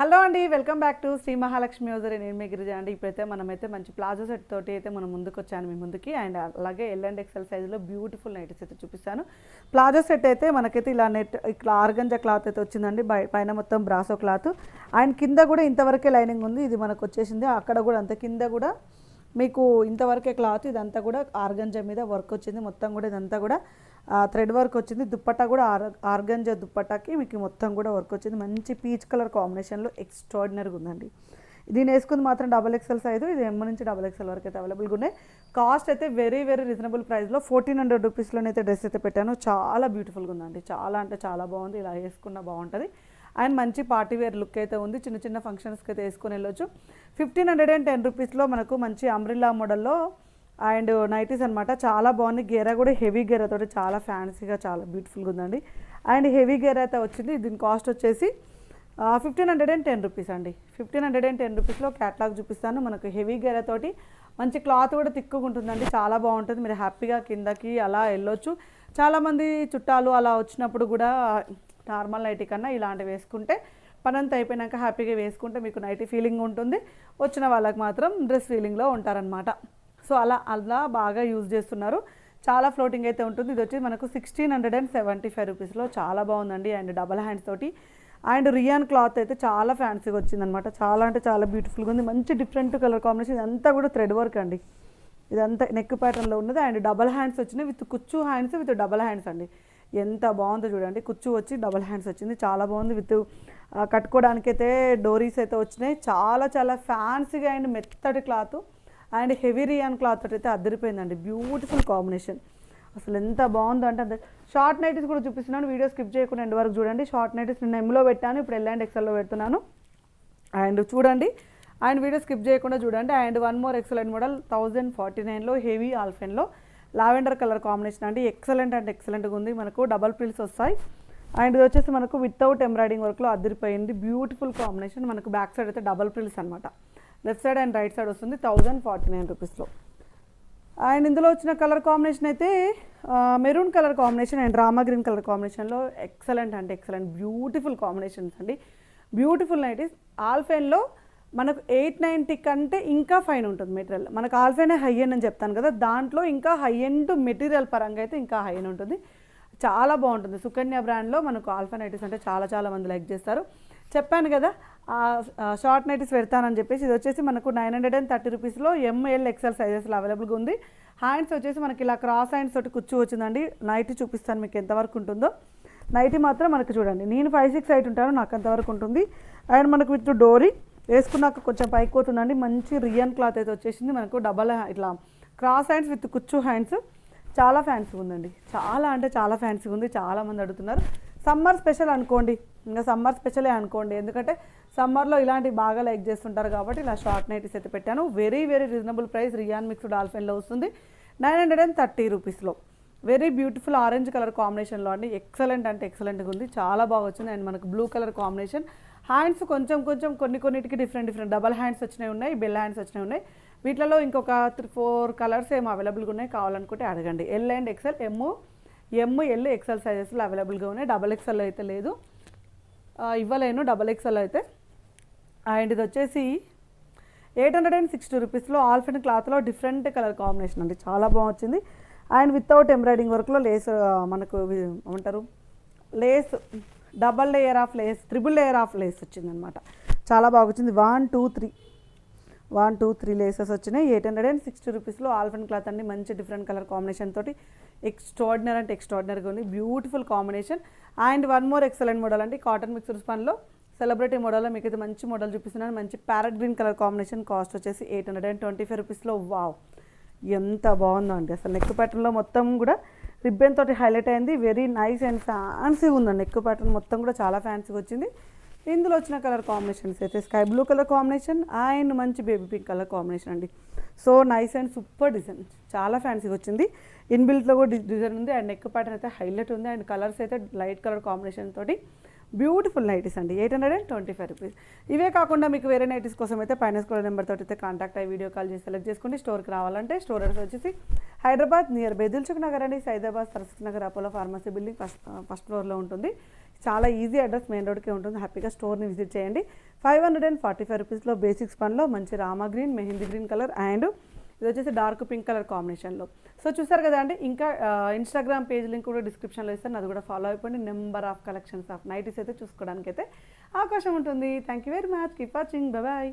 Hello అండి, welcome back to Sri Mahalakshmi user. నేను మీ గిరిజ అండి. ఇప్పుడైతే మనమైతే మంచి ప్లాజో సెట్ తోటి అయితే మనం ముందుకు వచ్చాను మీ ముందుకి. అండ్ అలాగే ఎల్ అండ్ ఎక్సెల్ సైజులో బ్యూటిఫుల్ నైటీస్ అయితే చూపిస్తాను. ప్లాజో సెట్ అయితే మనకైతే ఇలా ఇట్లా ఆర్గంజా క్లాత్ అయితే వచ్చిందండి. పైన మొత్తం బ్రాసో క్లాత్ అండ్ కింద కూడా ఇంతవరకే లైనింగ్ ఉంది. ఇది మనకు వచ్చేసింది. అక్కడ కూడా అంత కింద కూడా మీకు ఇంతవరకే క్లాత్. ఇదంతా కూడా ఆర్గంజా మీద వర్క్ వచ్చింది. మొత్తం కూడా ఇదంతా కూడా థ్రెడ్ వర్క్ వచ్చింది. దుప్పట్టా కూడా ఆర్గంజా దుప్పట్టాకి మీకు మొత్తం కూడా వర్క్ వచ్చింది. మంచి పీచ్ కలర్ కాంబినేషన్లో ఎక్స్ట్రాడినరీగా ఉందండి. దీని వేసుకుంది మాత్రం డబల్ ఎక్స్ఎల్ సైజు. ఇది ఎమ్ నుంచి డబల్ ఎక్స్ఎల్ వరకు అయితే అవైలబుల్గా ఉన్నాయి. కాస్ట్ అయితే వెరీ వెరీ రీజనబుల్ ప్రైస్లో 1400 రూపీస్లోనైతే డ్రెస్ అయితే పెట్టాను. చాలా బ్యూటిఫుల్గా ఉందండి. చాలా అంటే చాలా బాగుంది. ఇలా వేసుకున్న బాగుంటుంది. అండ్ మంచి పార్టీ వేర్ లుక్ అయితే ఉంది. చిన్న చిన్న ఫంక్షన్స్కి అయితే వేసుకొని వెళ్ళొచ్చు. 1510 రూపీస్లో మనకు మంచి అంబ్రిల్లా మోడల్లో అండ్ నైటీస్ అనమాట. చాలా బాగుంది. గేరా కూడా హెవీ గేరాతో చాలా ఫ్యాన్సీగా చాలా బ్యూటిఫుల్గా ఉందండి. అండ్ హెవీ గేరా అయితే వచ్చింది. దీని కాస్ట్ వచ్చేసి 1510 రూపీస్ అండి. 1510 రూపీస్లో క్యాట్లాగ్ చూపిస్తాను. మనకు హెవీ గేరాతోటి మంచి క్లాత్ కూడా తిక్కుగా ఉంటుందండి. చాలా బాగుంటుంది. మీరు హ్యాపీగా కిందకి అలా వెళ్ళొచ్చు. చాలామంది చుట్టాలు అలా వచ్చినప్పుడు కూడా నార్మల్ నైటీ కన్నా ఇలాంటివి వేసుకుంటే పనంతా అయిపోయినాక హ్యాపీగా వేసుకుంటే మీకు నైటీ ఫీలింగ్ ఉంటుంది. వచ్చిన వాళ్ళకి మాత్రం డ్రెస్ ఫీలింగ్లో ఉంటారనమాట. సో అలా బాగా యూజ్ చేస్తున్నారు. చాలా ఫ్లోటింగ్ అయితే ఉంటుంది. ఇది వచ్చి మనకు 1675 రూపీస్లో చాలా బాగుందండి. అండ్ డబల్ హ్యాండ్స్ తోటి అండ్ రియాన్ క్లాత్ అయితే చాలా ఫ్యాన్సీగా వచ్చిందనమాట. చాలా అంటే చాలా బ్యూటిఫుల్గా ఉంది. మంచి డిఫరెంట్ కలర్ కాంబినేషన్. ఇదంతా కూడా థ్రెడ్ వర్క్ అండి. ఇదంతా నెక్ ప్యాటర్న్లో ఉన్నది. అండ్ డబల్ హ్యాండ్స్ వచ్చినాయి విత్ కుచ్చు హ్యాండ్స్ విత్ డబల్ హ్యాండ్స్ అండి. ఎంత బాగుందో చూడండి. కుచ్చు వచ్చి డబల్ హ్యాండ్స్ వచ్చింది. చాలా బాగుంది. విత్ కట్టుకోవడానికైతే డోరీస్ అయితే వచ్చినాయి. చాలా చాలా ఫ్యాన్సీగా అండ్ మెత్తటి cloth and heavy rayon cloth అయితే అదిరిపోయిందండి. Beautiful combination. అసలు ఎంత బాగుందో అంటే అంత. షార్ట్ నైటీస్ కూడా చూపిస్తున్నాను. వీడియో స్కిప్ చేయకుండా ఎండ్ వరకు చూడండి. షార్ట్ నైటీస్ నేను ఎంలో పెట్టాను, ఇప్పుడు ఎల్ అండ్ ఎక్సెల్లో పెడుతున్నాను. అండ్ చూడండి. అండ్ వీడియో స్కిప్ చేయకుండా చూడండి. And one more excellent model 1049లో హెవీ ఆల్ఫెన్లో లావెండర్ కలర్ కాంబినేషన్ అండి. ఎక్సలెంట్ అంటే ఎక్సలెంట్గా ఉంది. మనకు డబల్ ప్రిల్స్ వస్తాయి. అండ్ ఇది వచ్చేసి మనకు వితౌట్ ఎంబ్రాయిడింగ్ వర్క్లో అదిరిపోయింది. Beautiful combination. మనకు బ్యాక్ సైడ్ అయితే డబల్ ప్రిల్స్ అనమాట. Left side and right side వస్తుంది 1049 రూపీస్లో. అండ్ ఇందులో వచ్చిన కలర్ కాంబినేషన్ అయితే maroon colour combination and Rama green colour కాంబినేషన్లో ఎక్సలెంట్ అంటే ఎక్సలెంట్ బ్యూటిఫుల్ కాంబినేషన్స్ అండి. Beautiful nighties. ఆల్ఫెన్లో మనకు 890 కంటే ఇంకా ఫైన్ ఉంటుంది మెటీరియల్. మనకు ఆల్ఫెనే హై ఎండ్ అని చెప్తాను కదా, దాంట్లో ఇంకా హై ఎండ్ మెటీరియల్ పరంగా అయితే ఇంకా హై ఎండ్ ఉంటుంది. చాలా బాగుంటుంది. సుకన్య బ్రాండ్లో మనకు ఆల్ఫెన్ నైటీస్ అంటే చాలా చాలా మంది లైక్ చేస్తారు. చెప్పాను కదా షార్ట్ నైటీస్ పెడతానని చెప్పేసి. ఇది వచ్చేసి మనకు 930 రూపీస్లో ఎంఎల్ ఎక్సెల్ సైజెస్లో అవైలబుల్గా ఉంది. హ్యాండ్స్ వచ్చేసి మనకి ఇలా క్రాస్ హ్యాండ్స్ తోటి కుచ్చు వచ్చిందండి. నైటీ చూపిస్తాను మీకు ఎంతవరకు ఉంటుందో. నైటీ మాత్రం మనకు చూడండి, నేను 5'6" హైట్ ఉంటాను, నాకు అంతవరకు ఉంటుంది. అండ్ మనకు విత్ డోరీ వేసుకున్నాక కొంచెం పైకి పోతుందండి. మంచి రియాన్ క్లాత్ అయితే వచ్చేసింది. మనకు డబల్ ఇట్లా క్రాస్ హ్యాండ్స్ విత్ కుచ్చు హ్యాండ్స్. చాలా ఫ్యాన్సీగా ఉందండి. చాలా అంటే చాలా ఫ్యాన్సీగా ఉంది. చాలామంది అడుగుతున్నారు. సమ్మర్ స్పెషల్ అనుకోండి, ఇంకా సమ్మర్ స్పెషలే అనుకోండి. ఎందుకంటే సమ్మర్లో ఇలాంటివి బాగా లైక్ చేస్తుంటారు కాబట్టి ఇలా షార్ట్ నైటీస్ అయితే పెట్టాను. Very very reasonable price. Rayon mixed ఆల్ఫెన్లో వస్తుంది 930 రూపీస్లో. వెరీ బ్యూటిఫుల్ ఆరెంజ్ కలర్ కాంబినేషన్లో అండి. ఎక్సలెంట్ అంటే ఎక్సలెంట్గా ఉంది. చాలా బాగా వచ్చింది. అండ్ మనకు బ్లూ కలర్ కాంబినేషన్. హ్యాండ్స్ కొంచెం కొన్నిటికి డిఫరెంట్ డబల్ హ్యాండ్స్ వచ్చినాయి ఉన్నాయి, బెల్ హ్యాండ్స్ వచ్చినాయి ఉన్నాయి. వీటిలో ఇంకొక 3-4 కలర్స్ ఏమో అవైలబుల్గా ఉన్నాయి. కావాలనుకుంటే అడగండి. L and XL L XL సైజెస్లో అవైలబుల్గా ఉన్నాయి. డబల్ ఎక్సెల్ అయితే లేదు, ఇవ్వలేను డబల్ ఎక్సెల్ అయితే. అండ్ ఇది వచ్చేసి 860 రూపీస్లో ఆల్ఫెన్ క్లాత్లో డిఫరెంట్ కలర్ కాంబినేషన్ అండి. చాలా బాగుంది. అండ్ వితౌట్ ఎంబ్రాయిడింగ్ వర్క్లో లేస్ మనకు ఏమంటారు lace double layer of lace, triple layer of lace వచ్చిందనమాట. చాలా బాగా వచ్చింది. 1 2 3 లేసెస్ వచ్చినాయి. 860 రూపీస్లో ఆల్ఫెన్ క్లాత్ అండి. మంచి డిఫరెంట్ కలర్ కాంబినేషన్ తోటి ఎక్స్ట్రాడినరీ అంటే ఎక్స్ట్రాడినరీగా ఉంది. Beautiful combination. And one more excellent model అండి. కాటన్ మిక్స్డ్ స్పన్లో సెలబ్రిటీ మోడల్లో మీకు అయితే మంచి మోడల్ చూపిస్తున్నాను. మంచి parrot green colour combination. Cost వచ్చేసి 825 రూపీస్లో. వావ్, ఎంత బాగుందో అండి. అసలు నెక్ ప్యాటర్న్లో మొత్తం కూడా రిబ్బన్ తోటి హైలైట్ అయింది. వెరీ నైస్ అండ్ ఫ్యాన్సీగా ఉందండి. నెక్ ప్యాటర్న్ మొత్తం కూడా చాలా ఫ్యాన్సీగా వచ్చింది. ఇందులో వచ్చిన కలర్ కాంబినేషన్స్ అయితే sky blue colour combination and మంచి బేబీ పింక్ కలర్ కాంబినేషన్ అండి. So nice and super design. చాలా ఫ్యాన్సీగా వచ్చింది. ఇన్బిల్ట్లో కూడా డిజైన్ ఉంది. అండ్ నెక్ ప్యాటర్న్ అయితే హైలైట్ ఉంది. అండ్ కలర్స్ అయితే లైట్ కలర్ కాంబినేషన్ తోటి బ్యూటిఫుల్ నైటీస్ అండి. 825 రూపీస్. ఇవే కాకుండా మీకు వేరే నైటీస్ కోసం అయితే పైన స్క్రోల్ నెంబర్ తోటి అయితే కాంటాక్ట్ అయ్యి వీడియో కాల్ చేసి సెలెక్ట్ చేసుకోండి. స్టోర్కి రావాలంటే స్టోర్ అడ్రస్ వచ్చేసి హైదరాబాద్ నియర్ బేదిల్చుక్ నగర్ అండి. Saidabad Saraswati Nagar Apollo pharmacy building first ఫ్లోర్లో ఉంటుంది. చాలా ఈజీ అడ్రస్, మెయిన్ రోడ్కే ఉంటుంది. హ్యాపీగా స్టోర్ని విజిట్ చేయండి. 545 రూపీస్లో బేసిక్స్ పనిలో మంచి Rama green, mehndi green colour and ఇది వచ్చేసి డార్క్ పింక్ కలర్ కాంబినేషన్లో. సో చూసారు కదా అండి. ఇంకా ఇన్స్టాగ్రామ్ పేజ్ లింక్ కూడా డిస్క్రిప్షన్లో ఇస్తాను, అది కూడా ఫాలో అయిపోండి. Number of collections of nighties అయితే చూసుకోవడానికి అయితే అవకాశం ఉంటుంది. Thank you very much. Keep watching. Bye.